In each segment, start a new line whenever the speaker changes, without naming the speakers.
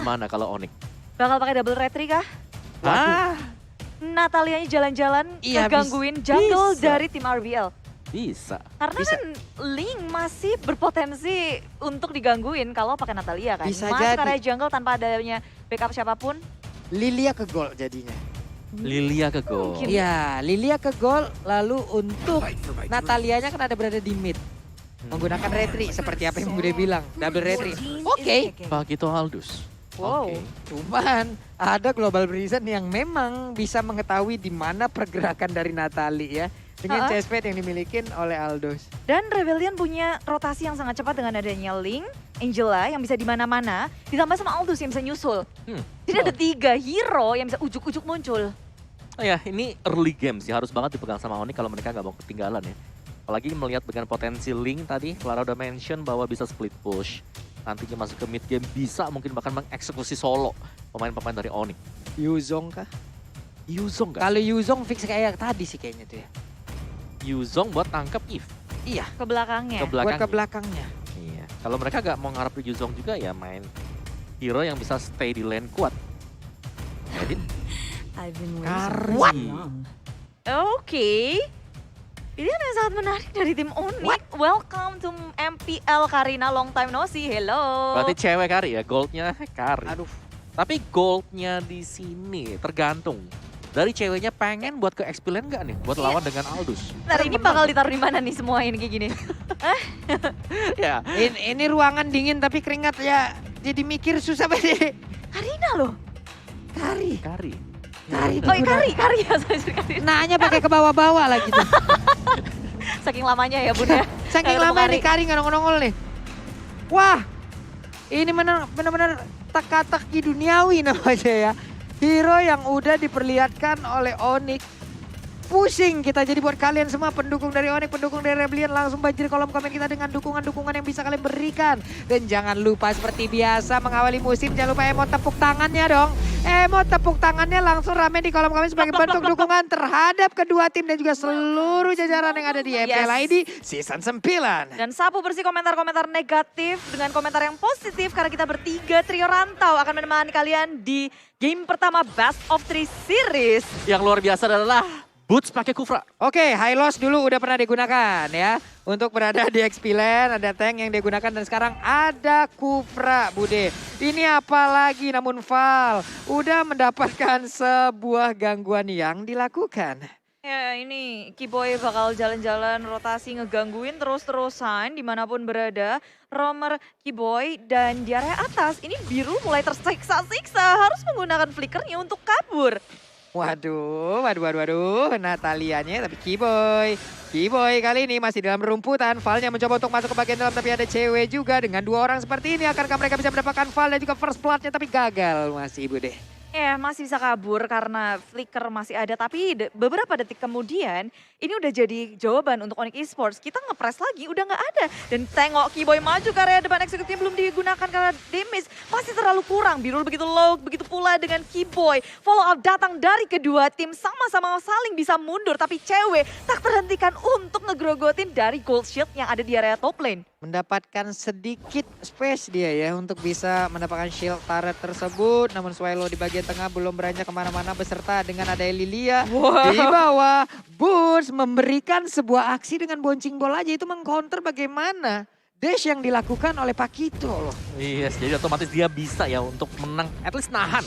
Mana kalau Onyx?
Bakal pakai double retry kah?
Ah,
Natalianya jalan-jalan
Iya,
ngegangguin jungle
bisa.
dari tim RBL.
bisa.
Karena
Bisa.
kan Ling masih berpotensi untuk digangguin kalau pakai Natalia kan.
Bisa
Masuk
jadi.
area jungle tanpa adanya backup siapapun.
Lilia ke gol jadinya.
Lilia ke gol.
Mungkin.
Iya, Lilia ke gol lalu untuk Natalianya kan ada berada di mid. Menggunakan retri seperti apa yang Bude bilang, double retri. Oke,
Begitu Aldous.
Wow.
Oke.
cuman ada global reason yang memang bisa mengetahui di mana pergerakan dari Natali ya. Dengan chestplate yang dimiliki oleh Aldous.
Dan Rebellion punya rotasi yang sangat cepat dengan adanya Ling, Angela yang bisa di mana-mana, ditambah sama Aldous yang bisa nyusul. Jadi ada 3 hero yang bisa ujuk-ujuk muncul.
Oh ya, ini early game sih, harus banget dipegang sama Onyx kalau mereka nggak mau ketinggalan ya. Apalagi melihat dengan potensi Link tadi, Clara udah mention bahwa bisa split push. Nantinya masuk ke mid game bisa mungkin bahkan mengeksekusi solo pemain-pemain dari Onyx.
Yuzong kah?
Yuzong nggak?
Kalau Yuzong fix kayak tadi sih kayaknya tuh ya.
Yuzong buat tangkap Eve
Iya,
Ke belakangnya.
ke
buat
belakang.
ke belakangnya.
Iya. Kalau mereka nggak mau ngarep di Yuzong juga ya main hero yang bisa stay di lane kuat. Edit.
Kari.
Oke. Pilihan yang sangat menarik dari tim Onyx. Welcome to MPL Karina, long time no see. Hello.
Berarti cewek Kari ya, goldnya Kari.
Aduh,
Tapi goldnya di sini tergantung. Dari ceweknya pengen buat ke XP lane nggak nih? Buat lawan dengan Aldous.
Ntar ini bakal ditaruh di mana nih semua ini kayak gini?
Ya,
ini ruangan dingin tapi keringat ya. Jadi mikir susah banget.
Karina loh.
Kari.
Kari.
Kari.
Oh Kari ya. Sorry, Kari.
Nanya pakai ke bawah-bawah lagi tuh.
Saking lamanya ya bun ya.
Saking
Nggak ketemu
lama nih Kari nggak nongol-nongol nih. Wah, ini benar-benar teka-teki duniawi namanya ya. Hero yang udah diperlihatkan oleh Onyx. Pusing kita jadi buat kalian semua pendukung dari Onyx, pendukung dari Rebellion. Langsung banjir kolom komen kita dengan dukungan-dukungan yang bisa kalian berikan. Dan jangan lupa seperti biasa mengawali musim, jangan lupa emot tepuk tangannya dong. Emot tepuk tangannya langsung rame di kolom komen sebagai bentuk dukungan terhadap kedua tim dan juga seluruh jajaran yang ada di MPL ID Season 9.
Dan sapu bersih komentar-komentar negatif dengan komentar yang positif karena kita bertiga trio rantau akan menemani kalian di game pertama Best of 3 Series.
Yang luar biasa adalah Boots pakai Kufra.
Oke, high loss dulu udah pernah digunakan ya. Untuk berada di XP Lane, ada tank yang digunakan dan sekarang ada Kufra, Bude. Ini apa lagi namun Val udah mendapatkan sebuah gangguan yang dilakukan.
Ya ini Kiboy bakal jalan-jalan rotasi ngegangguin terus-terusan dimanapun berada. Romer Kiboy dan di area atas ini biru mulai tersiksa-siksa harus menggunakan flickernya untuk kabur.
Waduh, Natalianya tapi Kiboy kali ini masih dalam rumputan. Valnya mencoba untuk masuk ke bagian dalam tapi ada cewek juga. Dengan 2 orang seperti ini akankah mereka bisa mendapatkan Val dan juga first bloodnya tapi gagal masih Bude.
Ya masih bisa kabur karena flicker masih ada tapi beberapa detik kemudian ini udah jadi jawaban untuk Onyx Esports. Kita ngepres lagi udah nggak ada dan tengok Kiboy maju ke area depan eksekutifnya belum digunakan karena damage masih terlalu kurang. Birul begitu low, begitu pula dengan Kiboy. Follow up datang dari kedua tim sama-sama saling bisa mundur tapi cewek tak terhentikan untuk ngegrogotin dari gold shield yang ada di area top lane.
Mendapatkan sedikit space dia ya untuk bisa mendapatkan shield turret tersebut. Namun Swallow di bagian tengah belum beranjak kemana-mana beserta dengan ada Lilia. Di bawah, Boots memberikan sebuah aksi dengan boncing bola aja itu mengcounter bagaimana dash yang dilakukan oleh Pakito loh.
Yes, jadi otomatis dia bisa ya untuk menang, at least nahan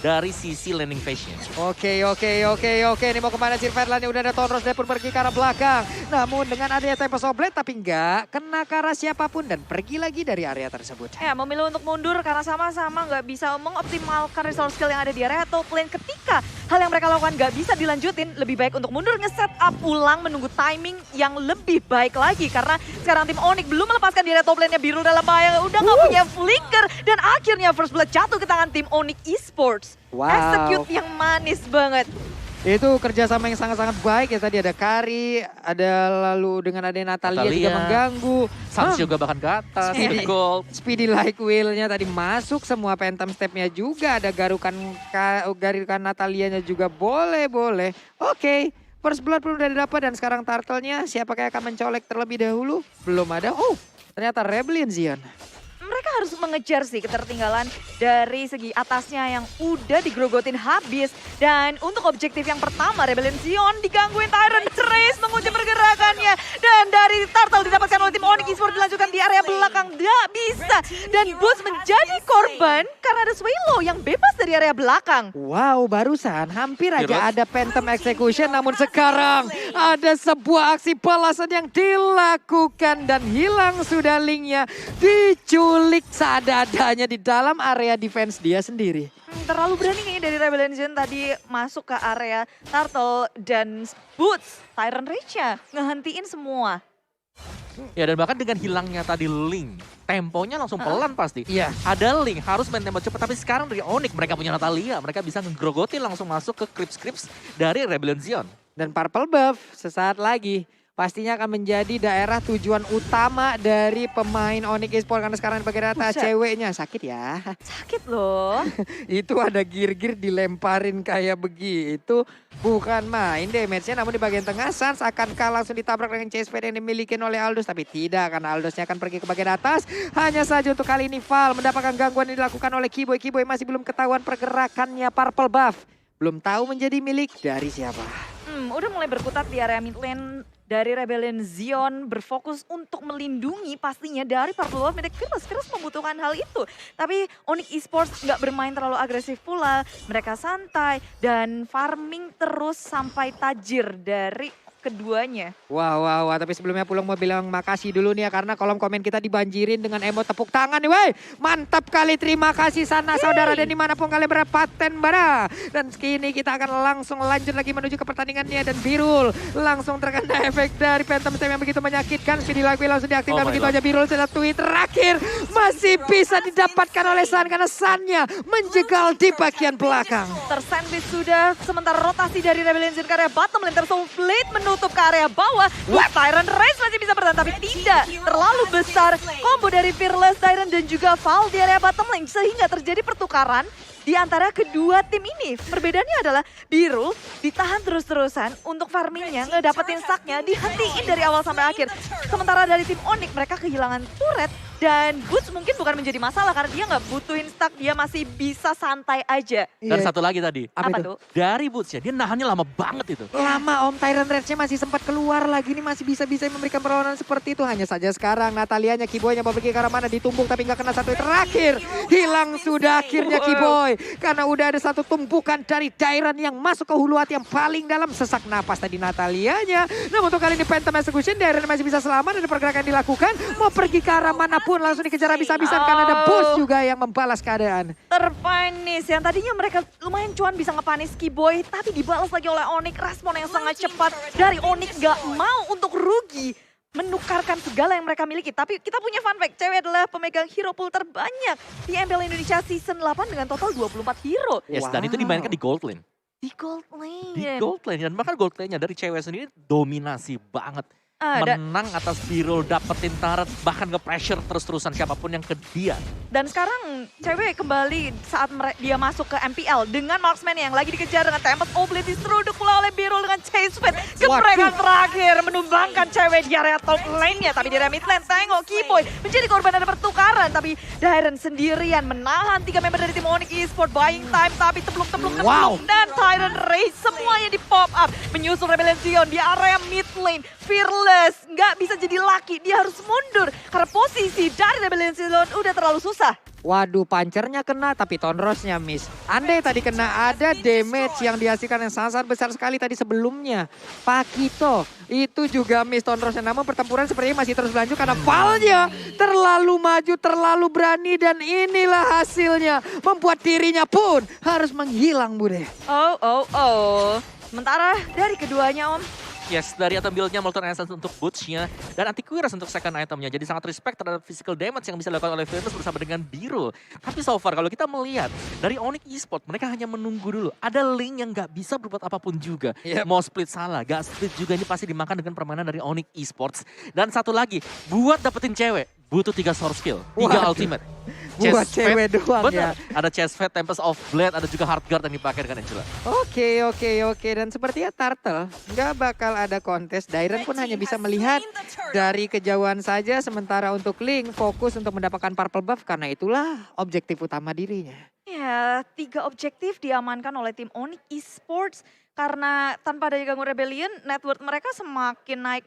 dari sisi landing phase-nya.
Oke. Ini mau kemana sih Verlan? Udah ada Tonros, dia pun pergi ke arah belakang. Namun dengan adanya Tempest of Blade tapi enggak kena ke arah siapapun dan pergi lagi dari area tersebut.
Ya memilih untuk mundur karena sama-sama nggak bisa mengoptimalkan resource skill yang ada di area top lane. Ketika hal yang mereka lakukan nggak bisa dilanjutin, lebih baik untuk mundur nge-set up ulang menunggu timing yang lebih baik lagi. Karena sekarang tim Onyx belum melepaskan di area top lane-nya, Biru dalam bahaya, udah nggak punya flicker. Dan akhirnya first blood jatuh ke tangan tim Onyx Esports.
Wow.
Execute yang manis banget.
Itu kerjasama yang sangat-sangat baik ya. Tadi ada Kari, ada lalu dengan adanya Natalia juga mengganggu.
Sans juga bahkan ke atas,
Speedy.
gold.
Speedy like wheel-nya tadi masuk, semua phantom step-nya juga. Ada garukan Natalianya juga boleh. Oke, first blood pun udah didapat dan sekarang turtle-nya siapakah yang akan mencolek terlebih dahulu? Belum ada. Oh, ternyata Rebellion Zion.
mereka harus mengejar sih ketertinggalan dari segi atasnya yang udah digrogotin habis. Dan untuk objektif yang pertama, Rebellion Zion digangguin Tyrant Trace mengunci pergerakannya. Dan dari Turtle didapatkan oleh tim Onyx Esports dilanjutkan di area belakang. Gak bisa. Dan Boots menjadi korban karena ada Swallow yang bebas dari area belakang.
Wow, barusan hampir aja
Heroes.
ada Phantom Execution, namun sekarang ada sebuah aksi balasan yang dilakukan dan hilang sudah linknya, diculik seadanya di dalam area defense dia sendiri.
Terlalu berani kayaknya dari Rebellion Zion tadi masuk ke area Turtle dan Boots. Tyrant Rage-nya ngehentiin semua.
Ya dan bahkan dengan hilangnya tadi Link, temponya langsung pelan pasti.
Iya.
Ada Link, harus main tempo cepat. Tapi sekarang dari Onyx, mereka punya Natalia. Mereka bisa ngegrogotin langsung masuk ke Crips dari Rebellion Zion.
Dan Purple Buff sesaat lagi pastinya akan menjadi daerah tujuan utama dari pemain Onyx Esports. Karena sekarang di bagian atas
Buset.
ceweknya sakit ya.
Sakit loh.
Itu ada gear-gear dilemparin kayak begitu. Bukan main damage-nya, namun di bagian tengah Sans akan langsung ditabrak dengan chase pad yang dimiliki oleh Aldous. Tapi tidak, karena Aldous-nya akan pergi ke bagian atas. Hanya saja untuk kali ini Val mendapatkan gangguan yang dilakukan oleh Kiboy. Kiboy masih belum ketahuan pergerakannya. Purple Buff belum tahu menjadi milik dari siapa.
Udah mulai berkutat di area mid lane dari Rebellion Zion, berfokus untuk melindungi pastinya dari Purple Buff. Virus membutuhkan hal itu. Tapi Onyx Esports nggak bermain terlalu agresif pula. Mereka santai dan farming terus sampai tajir dari keduanya.
Wah. Tapi sebelumnya Pulung mau bilang makasih dulu nih ya. Karena kolom komen kita dibanjirin dengan emot tepuk tangan nih. Wey, mantap kali, terima kasih sana saudara. Dan dimanapun kalian berada, Paten Bara. Dan kini kita akan langsung lanjut lagi menuju ke pertandingannya. Dan Birul langsung terkena efek dari Phantom Stem yang begitu menyakitkan. Speedy Lagui langsung diaktifkan, begitu aja Birul sudah tweet terakhir. Masih bisa didapatkan oleh San karena Sannya menjegal di bagian belakang.
Tersandwich sudah, sementara rotasi dari Rebellion Zion ke area bottom lane. Tersong Blade menutup ke area bawah. Tyrant Race masih bisa bertahan, tapi tidak terlalu besar. Combo dari Fearless, Tyrant dan juga Val di area bottom lane. Sehingga terjadi pertukaran di antara kedua tim ini. Perbedaannya adalah Birul ditahan terus-terusan untuk farmingnya, ngedapetin stacknya, dihentiin dari awal sampai akhir. Sementara dari tim Onyx mereka kehilangan turret. Dan Boots mungkin bukan menjadi masalah karena dia nggak butuhin stack, dia masih bisa santai aja.
Dan satu lagi tadi,
Apa
itu?
tuh?
dari Boots ya, dia nahannya lama banget itu.
Lama Om, Tyrant Rage-nya masih sempat keluar lagi nih, masih bisa-bisa memberikan perlawanan seperti itu. Hanya saja sekarang Natalianya, Kiboy-nya mau pergi ke arah mana, ditumbuk tapi nggak kena satu terakhir. Hilang sudah akhirnya Kiboy. Karena udah ada satu tumpukan dari Tyrant yang masuk ke hulu hati yang paling dalam. Sesak napas tadi Natalianya. Namun untuk kali ini Phantom Execution, Tyrant masih bisa selamat, ada pergerakan dilakukan. Mau pergi ke arah manapun langsung dikejar habis-habisan karena ada Boost juga yang membalas keadaan.
Terpanis, yang tadinya mereka lumayan cuan bisa ngepanis Kiboy, tapi dibalas lagi oleh Onyx. Respon yang sangat cepat dari Onyx, gak mau untuk rugi menukarkan segala yang mereka miliki. Tapi kita punya fun fact, cewek adalah pemegang hero pool terbanyak di MPL Indonesia Season 8 dengan total 24 hero.
Yes, dan itu dimainkan di gold lane.
Di gold lane.
Di gold lane, dan bahkan gold lane-nya dari cewek sendiri dominasi banget. Menang atas Birul, dapetin turret, bahkan nge-pressure terus-terusan siapapun yang ke dia.
Dan sekarang cewek kembali saat dia masuk ke MPL dengan marksman yang lagi dikejar dengan Tempest Oblit, diseruduk pula oleh Birul dengan chase pad. Geprekan terakhir menumbangkan cewek di area top lane-nya. Tapi di area mid lane, tengok Kiboy menjadi korban ada pertukaran. Tapi Dairen sendirian menahan 3 member dari tim Onyx Esports. Buying time, tapi tepluk-tepluk. Dan Tyrant Race semuanya di pop up. Menyusul Rebellion Zion di area mid lane. Fearless nggak bisa jadi laki, dia harus mundur. Karena posisi dari Rebellion Zion udah terlalu susah.
Waduh, pancernya kena tapi Tonrosnya miss. Andai tadi kena, ada damage yang dihasilkan yang sangat besar sekali tadi sebelumnya. Pakito itu juga miss Tonrosnya. Namun pertempuran sepertinya masih terus berlanjut karena Valnya terlalu maju, terlalu berani. Dan inilah hasilnya, membuat dirinya pun harus menghilang, Bude.
Sementara dari keduanya, Om.
Yes, dari item build-nya Molten Essence untuk Boots-nya dan Antivirus untuk second itemnya. Jadi sangat respect terhadap physical damage yang bisa dilakukan oleh Fearless bersama dengan Birul. Tapi so far kalau kita melihat dari Onyx Esports, mereka hanya menunggu dulu. Ada Link yang nggak bisa berbuat apapun juga. Mau split salah, gak split juga, ini pasti dimakan dengan permainan dari Onyx Esports. Dan satu lagi, buat dapetin cewek, butuh 3 source skill, 3
Waduh.
ultimate.
Buat
Chest
cewek
Fade,
doang
bener.
ya.
Ada Chest Fade, Tempest of Blade, ada juga Hard Guard yang dipakai dengan Angela.
Oke. Dan sepertinya Turtle nggak bakal ada kontes. Dairen pun hanya bisa melihat dari kejauhan saja. Sementara untuk Link fokus untuk mendapatkan purple buff. Karena itulah objektif utama dirinya.
Ya, 3 objektif diamankan oleh tim Onyx Esports. Karena tanpa adanya ganggu Rebellion, net worth mereka semakin naik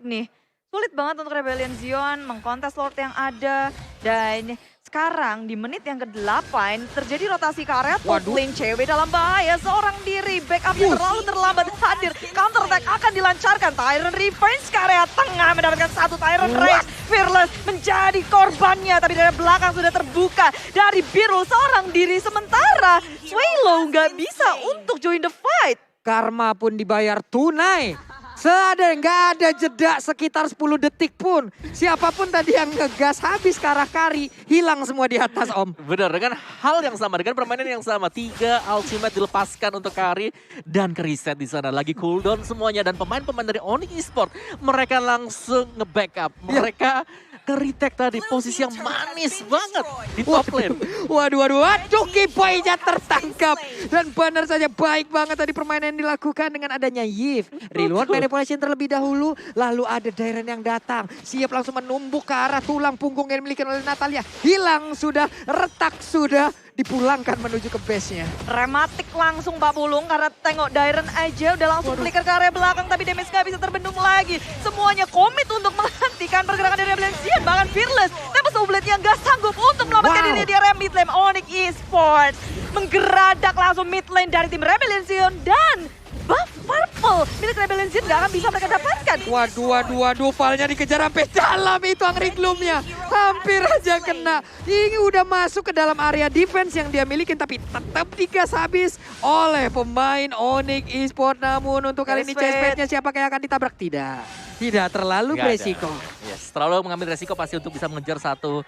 nih. Sulit banget untuk Rebellion Zion mengkontes Lord yang ada. Dan sekarang di menit yang ke-8 terjadi rotasi ke area top
Waduh.
lane. Cewek dalam bahaya, seorang diri. Backupnya terlalu terlambat hadir. Counter attack akan dilancarkan. Tyrant Revenge ke area tengah mendapatkan 1 Tyrant Rage. Fearless menjadi korbannya. Tapi dari belakang sudah terbuka dari Birul seorang diri. Sementara Swallow nggak bisa untuk join the fight.
Karma pun dibayar tunai. Nggak ada jeda sekitar 10 detik pun. Siapapun tadi yang ngegas habis ke arah Kari. Hilang semua di atas Om.
Benar, dengan hal yang sama, dengan permainan yang sama. 3 ultimate dilepaskan untuk Kari dan ke reset di sana. Lagi cooldown semuanya dan pemain-pemain dari Onyx Esports mereka langsung nge-backup. Mereka ke-retake tadi, posisi yang manis banget di top lane.
Waduh, Kiboy-nya tertangkap. Dan benar saja baik banget tadi permainan yang dilakukan dengan adanya Yves. Reward manipulation terlebih dahulu, lalu ada Dairen yang datang. Siap langsung menumbuk ke arah tulang punggung yang dimiliki oleh Natalia. Hilang sudah, retak sudah, dipulangkan menuju ke base-nya.
Rematik langsung Pak Pulung karena tengok Dairen aja udah langsung flicker ke area belakang tapi damage gak bisa terbendung lagi. Semuanya komit untuk menghentikan pergerakan dari Rebellion Zion, bahkan Fearless. Tempest of Blade yang gak sanggup untuk melamatkan diri di area mid lane. Onyx Esports menggeradak langsung mid lane dari tim Rebellion Zion dan buff purple milik Rebellion Zion gak akan bisa mereka dapatkan.
Waduh, Valnya dikejar sampai dalam itu Angry Gloom-nya. Hampir aja kena. Ini udah masuk ke dalam area defense yang dia miliki tapi tetap digas habis oleh pemain Onyx Esports. Namun untuk kali ini chase fade-nya siapa yang akan ditabrak? Tidak terlalu
Nggak ada.
beresiko.
Yes, terlalu mengambil resiko pasti untuk bisa mengejar satu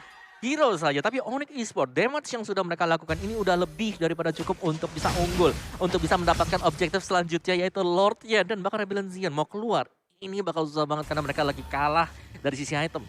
hero saja. Tapi Onyx Esports, damage yang sudah mereka lakukan ini udah lebih daripada cukup untuk bisa unggul. Untuk bisa mendapatkan objektif selanjutnya yaitu Lord-nya dan bahkan Rebellion Zion mau keluar. Ini bakal susah banget karena mereka lagi kalah dari sisi item.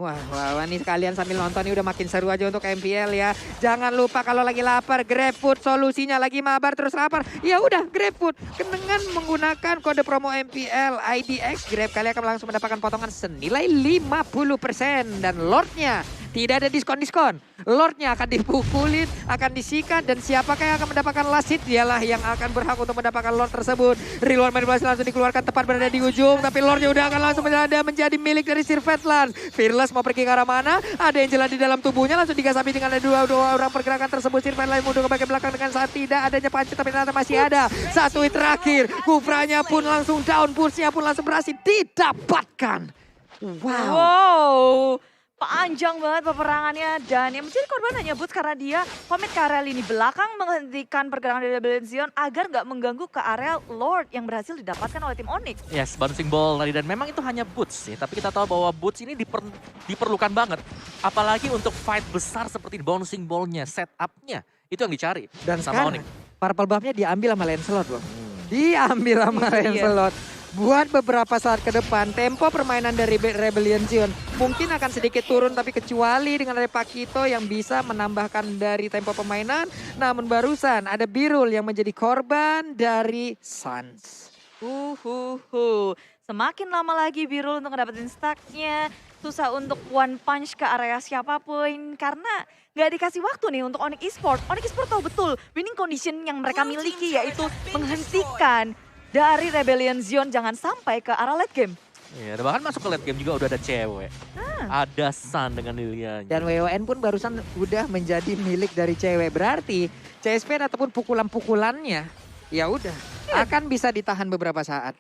Wah, nih kalian sambil nonton ini udah makin seru aja untuk MPL ya. Jangan lupa kalau lagi lapar, GrabFood solusinya. Lagi mabar terus lapar, ya udah GrabFood. Dengan menggunakan kode promo MPL IDX, Grab kalian akan langsung mendapatkan potongan senilai 50%. Dan Lord-nya tidak ada diskon-diskon. Lord-nya akan dipukulin, akan disikat. Dan siapakah yang akan mendapatkan last hit? Dialah yang akan berhak untuk mendapatkan Lord tersebut. Reward manipulasi langsung dikeluarkan tepat berada di ujung. Tapi Lord-nya udah akan langsung menjadi milik dari Sir Fatland. Fearless mau pergi ke arah mana? Ada Angela di dalam tubuhnya. Langsung digasapi dengan ada dua orang pergerakan tersebut. Sir Fatland mundur ke bagian belakang dengan saat tidak adanya panci. Tapi ternyata masih ada. Satu hit terakhir. Kufranya pun langsung down. Push-nya pun langsung berhasil didapatkan.
Wow. Panjang banget peperangannya dan yang menjadi korban hanya Boots karena dia komit ke area lini belakang menghentikan pergerakan dari Rebellion Zion agar nggak mengganggu ke area Lord yang berhasil didapatkan oleh tim Onyx.
Yes, bouncing ball tadi dan memang itu hanya Boots sih. Tapi kita tahu bahwa Boots ini diperlukan banget. Apalagi untuk fight besar seperti bouncing ball-nya, setup-nya. Itu yang dicari
Dan
sama
sekarang
Onyx.
purple buff-nya diambil sama Lancelot bang. Diambil sama Lancelot. Buat beberapa saat ke depan, tempo permainan dari Rebellion Zion mungkin akan sedikit turun. Tapi kecuali dengan ada Pakito yang bisa menambahkan dari tempo permainan. Namun barusan ada Birul yang menjadi korban dari Suns.
Semakin lama lagi Birul untuk ngedapetin stacknya. Susah untuk one punch ke area siapapun karena nggak dikasih waktu nih untuk Onyx Esports. Onyx Esports tahu betul winning condition yang mereka miliki yaitu menghentikan dari Rebellion Zion jangan sampai ke arah late game.
Iya, bahkan masuk ke late game juga udah ada cewek. Ada Sun dengan Lilianya.
Dan WON pun barusan udah menjadi milik dari cewek. Berarti CSP ataupun pukulan-pukulannya ya udah akan bisa ditahan beberapa saat.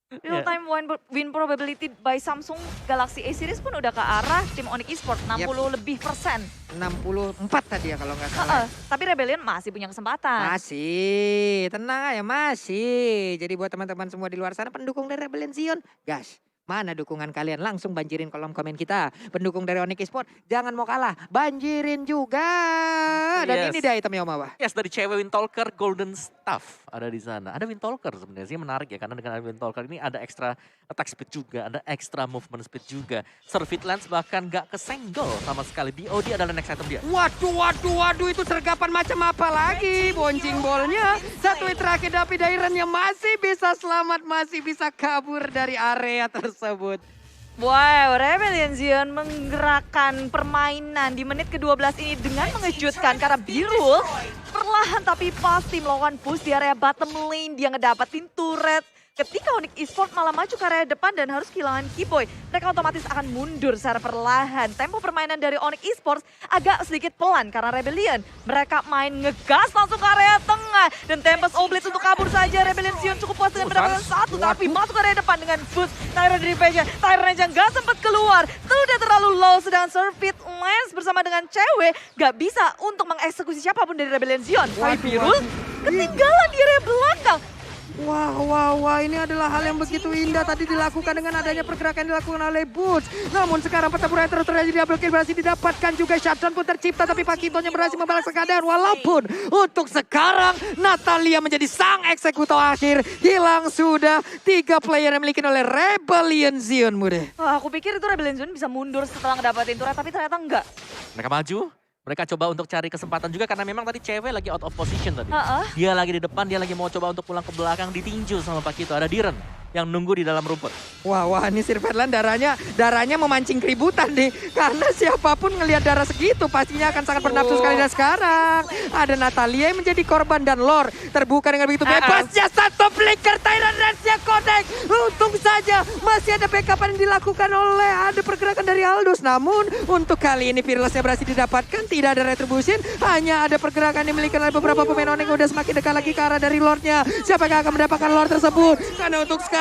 Real time win probability by Samsung Galaxy A series pun udah ke arah tim Onyx Esports 60 lebih persen.
64 tadi ya kalau nggak salah.
Tapi Rebellion masih punya kesempatan.
Masih, tenang aja masih. Jadi buat teman-teman semua di luar sana pendukung dari Rebellion Zion, gas. Mana dukungan kalian? Langsung banjirin kolom komen kita. Pendukung dari Onyx Esports, jangan mau kalah. Banjirin juga. Dan
Yes.
ini dia itemnya Om Awa.
Yes, dari cewek Windtalker Golden Staff ada di sana. Ada Windtalker sebenarnya sih menarik ya, karena dengan Windtalker ini ada ekstra attack speed juga, ada ekstra movement speed juga. Servit Lance bahkan gak kesenggol sama sekali. BOD adalah next item dia.
Waduh, itu sergapan macam apa lagi? Boncing bolnya. Satu hit terakhir tapi Dairen yang masih bisa selamat, masih bisa kabur dari area tersebut.
Wow, Rebellion Zion menggerakkan permainan di menit ke-12 ini dengan mengejutkan karena Birul perlahan tapi pasti melakukan push di area bottom lane. Dia ngedapetin turret. Ketika Onyx Esports malah maju ke area depan dan harus kehilangan Keyboy, mereka otomatis akan mundur secara perlahan. Tempo permainan dari Onyx Esports agak sedikit pelan karena Rebellion. Mereka main ngegas langsung ke area tengah. Dan Tempest Oblitz untuk kabur saja. Rebellion Zion cukup puas dengan mendapatkan satu. Tapi masuk ke area depan dengan boost Tyron dari Revenge. Tyron aja nggak sempat keluar. Sudah terlalu low. Sedangkan Servit Lance bersama dengan cewek gak bisa untuk mengeksekusi siapapun dari Rebellion Zion. Tapi Birul ketinggalan di area belakang.
Wah, ini adalah hal yang begitu indah tadi dilakukan dengan adanya pergerakan yang dilakukan oleh Boots. Namun sekarang pertempuran terus terjadi, double kill berhasil didapatkan juga, shutdown pun tercipta, tapi Pakitonya berhasil membalas keadaan. Walaupun untuk sekarang Natalia menjadi sang eksekutor akhir, hilang sudah 3 player yang dimiliki oleh Rebellion Zion, Mude.
Wah, aku pikir itu Rebellion Zion bisa mundur setelah ngedapatin turret, tapi ternyata enggak.
Mereka maju. Mereka coba untuk cari kesempatan juga karena memang tadi cewek lagi out of position tadi.
Heeh.
Dia lagi di depan, dia lagi mau coba untuk pulang ke belakang, ditinju sama Pakito. Ada Diren yang nunggu di dalam rumput.
Wah, ini Sirvetland darahnya memancing keributan nih. Karena siapapun ngelihat darah segitu pastinya akan sangat bernafsu sekali. Dan sekarang ada Natalia yang menjadi korban dan Lore terbuka dengan begitu bebasnya satu flicker Tyrant Dance-nya connect. Untung saja masih ada backup yang dilakukan oleh ada pergerakan dari Aldous. Namun untuk kali ini Fearless-nya berhasil didapatkan, tidak ada retribution, hanya ada pergerakan yang dimiliki oleh beberapa pemain Onyx yang udah semakin dekat lagi ke arah dari Lord-nya. Siapa yang akan mendapatkan Lord tersebut? Karena untuk sekarang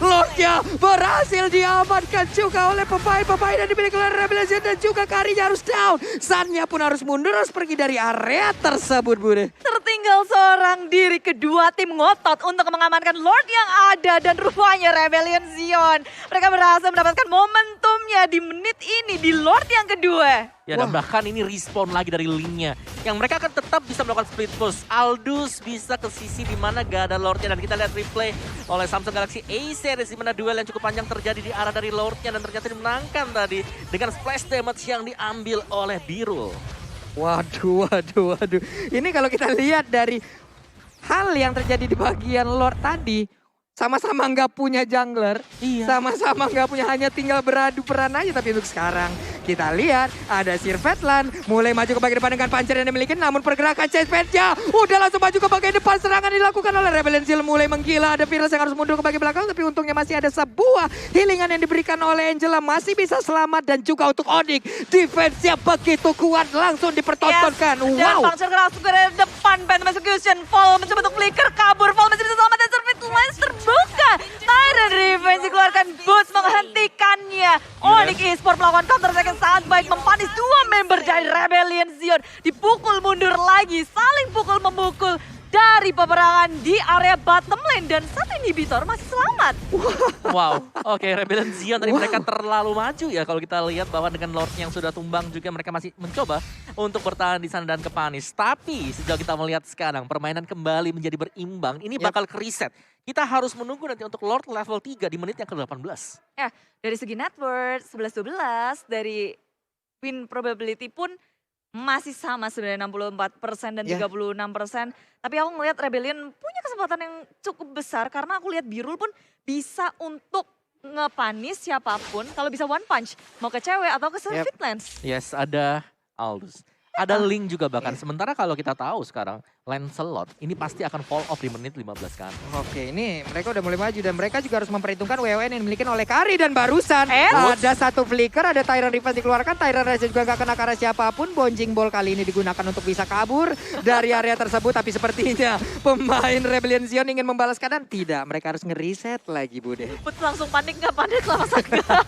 Lord-nya berhasil diamankan juga oleh pemain-pemain yang dimiliki oleh Rebellion dan juga Karinya harus down. Sun-nya pun harus mundur, harus pergi dari area tersebut, Bude.
Tertinggal seorang diri, kedua tim ngotot untuk mengamankan Lord yang ada dan rupanya Rebellion Zion. Mereka berhasil mendapatkan momentumnya di menit ini di Lord yang kedua.
Ya, dan bahkan ini respawn lagi dari linknya. Yang mereka akan tetap bisa melakukan split push. Aldous bisa ke sisi di mana gak ada Lordnya. Dan kita lihat replay oleh Samsung Galaxy A-Series di mana duel yang cukup panjang terjadi di arah dari Lordnya. Dan ternyata dimenangkan tadi dengan splash damage yang diambil oleh Birul.
Waduh. Ini kalau kita lihat dari hal yang terjadi di bagian Lord tadi, sama-sama nggak punya jungler, sama-sama nggak punya, hanya tinggal beradu peran aja. Tapi untuk sekarang kita lihat ada Sirvetland mulai maju ke bagian depan dengan pancer yang dimiliki, namun pergerakan chase pad-nya udah langsung maju ke bagian depan. Serangan dilakukan oleh Rebellion Zion mulai menggila, ada Fearless yang harus mundur ke bagian belakang, tapi untungnya masih ada sebuah healingan yang diberikan oleh Angela, masih bisa selamat. Dan juga untuk Onyx, defense-nya begitu kuat, langsung dipertontonkan.
Dan
Wow.
Puncture langsung ke depan, Phantom Execution, Fall mencoba untuk flicker, kabur, Fall masih bisa selamat dan Servit Lance terbuka. Tyrant Revenge dikeluarkan, boost menghentikannya. Onyx Esports melakukan counter attack yang sangat baik, mempanis 2 member dari Rebellion Zion. Dipukul mundur lagi, saling pukul memukul dari peperangan di area bottom lane. Dan satu inhibitor masih selamat.
Wow, oke, Rebellion Zion tadi mereka terlalu maju ya. Kalau kita lihat bahwa dengan Lord yang sudah tumbang juga mereka masih mencoba untuk bertahan di sana dan kepanis. Tapi sejauh kita melihat sekarang permainan kembali menjadi berimbang, ini bakal ke reset. Kita harus menunggu nanti untuk Lord level 3 di menit yang ke-18.
Ya, dari segi net worth 11-12, dari win probability pun masih sama sebenarnya 64% dan 36%. Tapi aku ngelihat Rebellion punya kesempatan yang cukup besar karena aku lihat Birul pun bisa untuk ngepanis siapapun kalau bisa one punch. Mau ke cewek atau ke Servit Lance.
Yes, ada Aldous. Ada Link juga bahkan. Sementara kalau kita tahu sekarang Lancelot ini pasti akan fall off di menit 15 kan.
Oke, ini mereka udah mulai maju dan mereka juga harus memperhitungkan WWN yang dimiliki oleh Kari. Dan barusan ada satu flicker, ada Tyrant Defense dikeluarkan. Tyrant Defense juga gak kena ke arah siapapun. Bouncing Ball kali ini digunakan untuk bisa kabur dari area tersebut. Tapi sepertinya pemain Rebellion Zion ingin membalas keadaan. Tidak, mereka harus ngereset lagi, Bude.
Boots langsung panik, nggak panik lah masa nggak?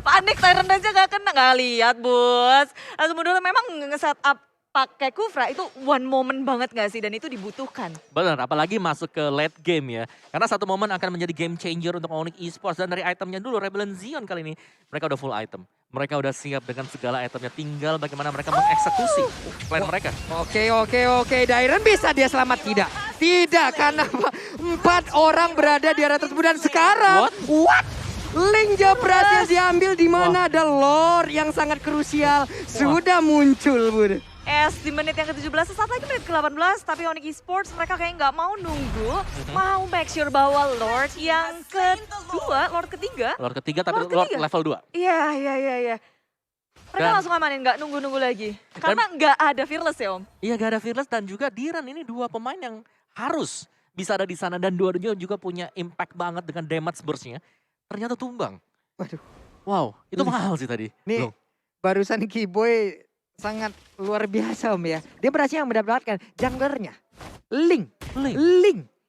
Panik, Tyrant aja nggak kena, nggak lihat Boots. Langsung mundur, memang nge-set up pakai Kufra itu one moment banget gak sih? Dan itu dibutuhkan.
Benar, apalagi masuk ke late game ya. Karena satu momen akan menjadi game changer untuk Onyx Esports. Dan dari itemnya dulu, Rebellion Zion kali ini, mereka udah full item. Mereka udah siap dengan segala itemnya, tinggal bagaimana mereka mengeksekusi plan mereka.
Oke. Dairen bisa dia selamat? Tidak, karena 4 orang berada di area tersebut. Dan sekarang, what? Linknya berhasil diambil di mana ada Lord yang sangat krusial. Sudah muncul, Bud.
Di menit yang ke-17, sesaat lagi menit ke-18. Tapi Onyx Esports mereka kayak nggak mau nunggu. Mau make sure bahwa Lord yang kedua, Lord ketiga.
Lord ketiga tapi Lord level 2.
Iya. Mereka langsung amanin, nggak nunggu-nunggu lagi. Karena nggak ada Fearless ya Om.
Iya, gak ada Fearless dan juga Diran, ini 2 pemain yang harus bisa ada di sana. Dan dua-duanya juga punya impact banget dengan damage burst-nya. Ternyata tumbang.
Waduh.
Wow, itu mahal sih tadi.
Nih, barusan Kiboy sangat luar biasa Om ya. Dia berhasil mendapatkan junglernya. Link.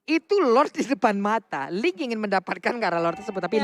Itu Lord di depan mata. Link ingin mendapatkan karena Lord tersebut. Tapi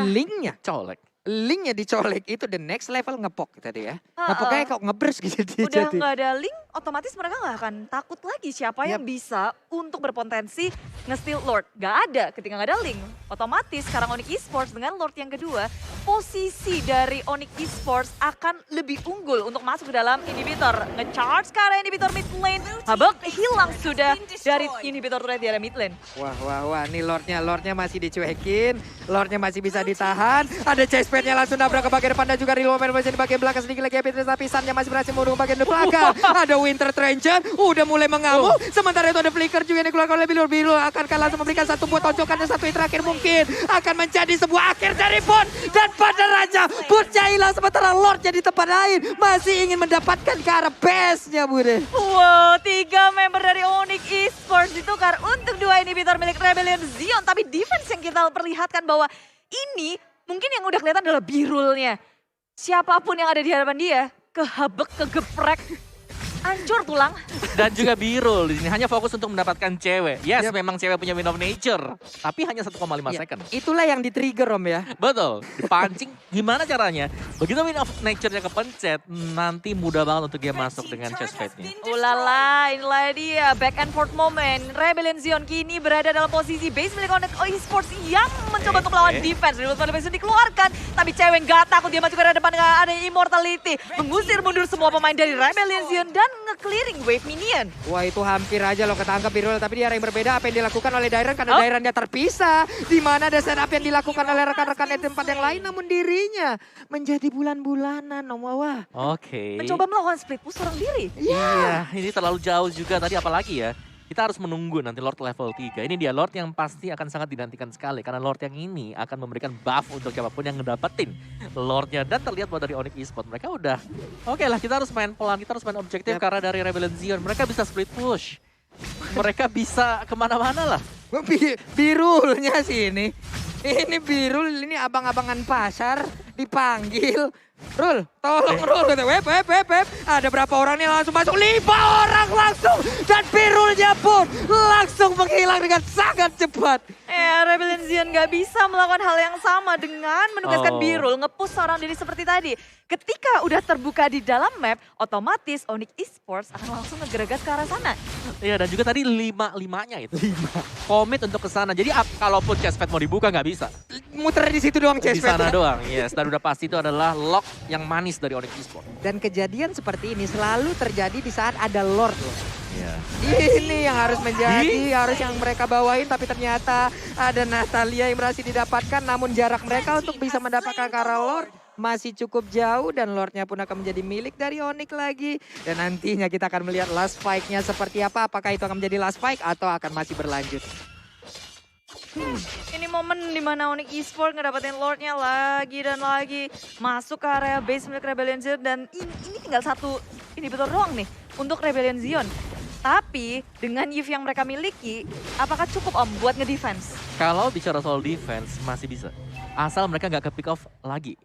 Linknya dicolek itu the next level ngepok tadi ya. Ngepoknya kok ngebers gitu.
Udah nggak ada Link, otomatis mereka nggak akan takut lagi siapa yang bisa untuk berpotensi nge-steal Lord. Gak ada ketika nggak ada Link. Otomatis sekarang Onyx Esports dengan Lord yang kedua, posisi dari Onyx Esports akan lebih unggul untuk masuk ke dalam inhibitor. Nge-charge ke area inhibitor mid lane. Habak hilang sudah dari inhibitor turret di area mid lane.
Wah, nih Lordnya masih dicuekin. Lordnya masih bisa ditahan. Ada chase nya langsung nabrak ke bagian depan dan juga reload masih di bagian belakang sedikit lagi Epitrus tapi Sunnya masih berhasil mendukung bagian belakang. Ada Winter Trencher udah mulai mengamuk. Sementara itu ada Flicker juga yang dikeluarkan oleh Biru akankah langsung memberikan satu buat tonjokan dan satu hit terakhir mungkin akan menjadi sebuah akhir dari Bot. Dan pada raja Botnya hilang sementara Lordnya di tempat lain masih ingin mendapatkan ke arah base-nya Bude.
Wow, 3 member dari Onyx Esports ditukar untuk 2 inhibitor milik Rebellion Zion. Tapi defense yang kita perlihatkan bahwa ini mungkin yang udah kelihatan adalah Birulnya. Siapapun yang ada di hadapan dia, kehabek, kegeprek, hancur tulang.
Dan juga Birul di sini hanya fokus untuk mendapatkan cewek. Yes, memang cewek punya win of nature, tapi hanya 1,5 second.
Itulah yang di-trigger Om ya.
Betul, dipancing gimana caranya? Begitu win of nature-nya kepencet, nanti mudah banget untuk dia masuk dengan chest fade-nya.
Ulala, inilah dia back and forth moment. Rebellion Zion kini berada dalam posisi base milik Onyx Esports yang mencoba untuk melawan defense. Reload defense dikeluarkan, tapi cewek nggak takut, dia maju ke arah depan dengan ada immortality. Mengusir mundur semua pemain dari Rebellion Zion dan nge-clearing wave minion.
Wah itu hampir aja loh ketangkap Birul, tapi di arah yang berbeda apa yang dilakukan oleh Dairen karena Dairennya terpisah. Di mana ada setup yang dilakukan oleh rekan-rekan di tempat yang lain namun dirinya menjadi bulan-bulanan Om Wawa.
Oke.
Mencoba melakukan split push seorang diri.
Iya, ini terlalu jauh juga tadi apalagi ya. Kita harus menunggu nanti Lord level 3. Ini dia Lord yang pasti akan sangat dinantikan sekali. Karena Lord yang ini akan memberikan buff untuk siapapun yang ngedapetin Lordnya. Dan terlihat bahwa dari Onyx Esports mereka udah, oke lah kita harus main pelan, kita harus main objektif. Karena dari Rebellion Zion mereka bisa split push. Mereka bisa kemana-mana lah.
Birulnya sih ini. Ini Birul, ini abang-abangan pasar dipanggil. Rul, tolong Rul. Web. Ada berapa orang nih langsung masuk? 5 orang langsung. Dan Birulnya pun langsung menghilang dengan sangat cepat.
Rebellion Zion gak bisa melakukan hal yang sama dengan menugaskan Birul nge-push seorang diri seperti tadi. Ketika udah terbuka di dalam map, otomatis Onyx Esports akan langsung ngegeregas ke arah sana.
Iya, dan juga tadi 5-5-nya itu. 5. Komit untuk ke sana. Jadi kalaupun chest pad mau dibuka nggak bisa.
Muter di situ doang chest
pad. Di sana doang, yes. Dan udah pasti itu adalah lock yang manis dari Onyx Esports.
Dan kejadian seperti ini selalu terjadi di saat ada Lord loh.
Yeah.
Ini yang harus menjadi, harus yang mereka bawain, tapi ternyata ada Natalia yang berhasil didapatkan, namun jarak mereka untuk bisa mendapatkan ke arah Lord masih cukup jauh dan Lordnya pun akan menjadi milik dari Onyx lagi. Dan nantinya kita akan melihat last fight-nya seperti apa, apakah itu akan menjadi last fight atau akan masih berlanjut.
Ini momen dimana Onyx Esports ngedapetin Lordnya lagi dan lagi. Masuk ke area base milik Rebellion Zion dan ini tinggal satu inhibitor doang nih untuk Rebellion Zion. Tapi dengan Yves yang mereka miliki, apakah cukup Om buat nge-defense?
Kalau bicara soal defense masih bisa. Asal mereka nggak ke pick off lagi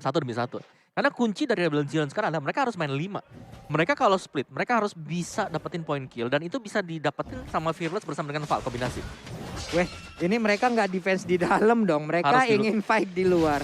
satu demi satu. Karena kunci dari Rebellion Zion sekarang adalah mereka harus main 5. Mereka kalau split, mereka harus bisa dapetin point kill. Dan itu bisa didapetin sama Fearless bersama dengan Val kombinasi.
Weh, ini mereka nggak defense di dalam dong. Mereka ingin fight di luar.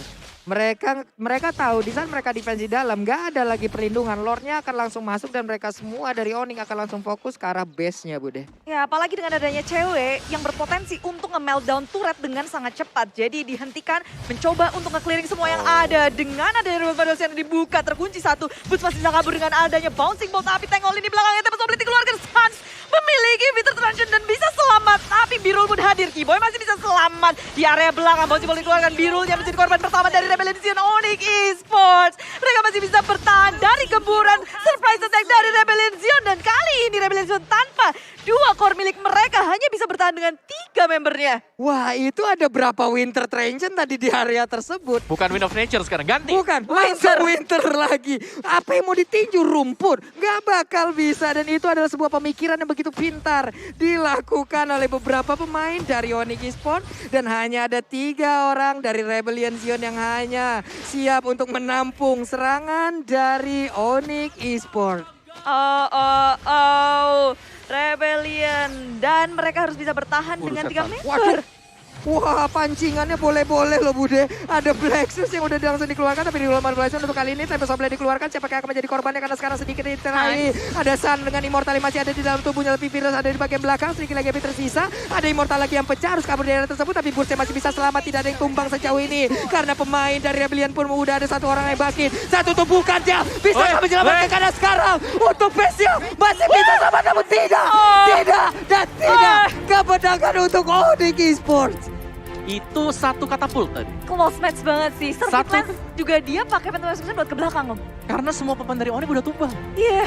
Mereka tahu di saat mereka defense di dalam gak ada lagi perlindungan. Lordnya akan langsung masuk dan mereka semua dari Onyx akan langsung fokus ke arah base-nya, Bude.
Ya, apalagi dengan adanya cewek yang berpotensi untuk nge-meltdown turret dengan sangat cepat. Jadi dihentikan, mencoba untuk nge-clearing semua yang ada. Dengan adanya Robodos yang dibuka, terkunci satu. Boots masih bisa kabur dengan adanya bouncing ball. Tapi Tank All ini belakangnya, tapi Sobleti keluarkan Sans. Memiliki Bitter Transition dan bisa selamat. Tapi Birul pun hadir. Keyboy masih bisa selamat. Di area belakang, bouncing ball dikeluarkan. Birulnya menjadi korban pertama dari Rebellion Onyx Esports. Mereka masih bisa bertahan dari gemburan surprise attack dari Rebellion Zion. Dan kali ini Rebellion Zion tanpa dua core milik mereka hanya bisa bertahan dengan 3 membernya.
Wah, itu ada berapa Winter Transition tadi di area tersebut?
Bukan Wind of Nature sekarang, ganti.
Bukan, langsung winter lagi. Apa yang mau ditinju rumput? Gak bakal bisa. Dan itu adalah sebuah pemikiran yang begitu pintar dilakukan oleh beberapa pemain dari Onyx Esports. Dan hanya ada 3 orang dari Rebellion Zion yang hanya siap untuk menampung serangan dari Onyx Esports.
Rebellion. Dan mereka harus bisa bertahan dengan 3 member.
Waduh. Wah, pancingannya boleh-boleh loh, Bude. Ada Blacksus yang udah langsung dikeluarkan, tapi di luar manipulasi untuk kali ini Tempest Sobleti dikeluarkan. Siapa yang akan menjadi korbannya karena sekarang sedikit diterai. Ada Sun dengan Immortal yang masih ada di dalam tubuhnya, lebih virus ada di bagian belakang. Sedikit lagi yang tersisa. Ada Immortal lagi yang pecah, harus kabur dari area tersebut, tapi Burstnya masih bisa selamat. Tidak ada yang tumbang sejauh ini. Karena pemain dari Rebellion pun udah ada 1 orang yang bangkit. Satu tubuhkan dia. Bisa menyelamatkan karena sekarang untuk base-nya masih bisa selamat, namun tidak. Tidak dan tidak. Kemenangan untuk Onyx Esports.
Itu satu katapult tadi.
Close match banget sih. Circuit
Satu.
Lens juga dia pakai Phantom Explosion buat ke belakang, Om.
Karena semua pemain dari Onyx udah tumbang.
Iya.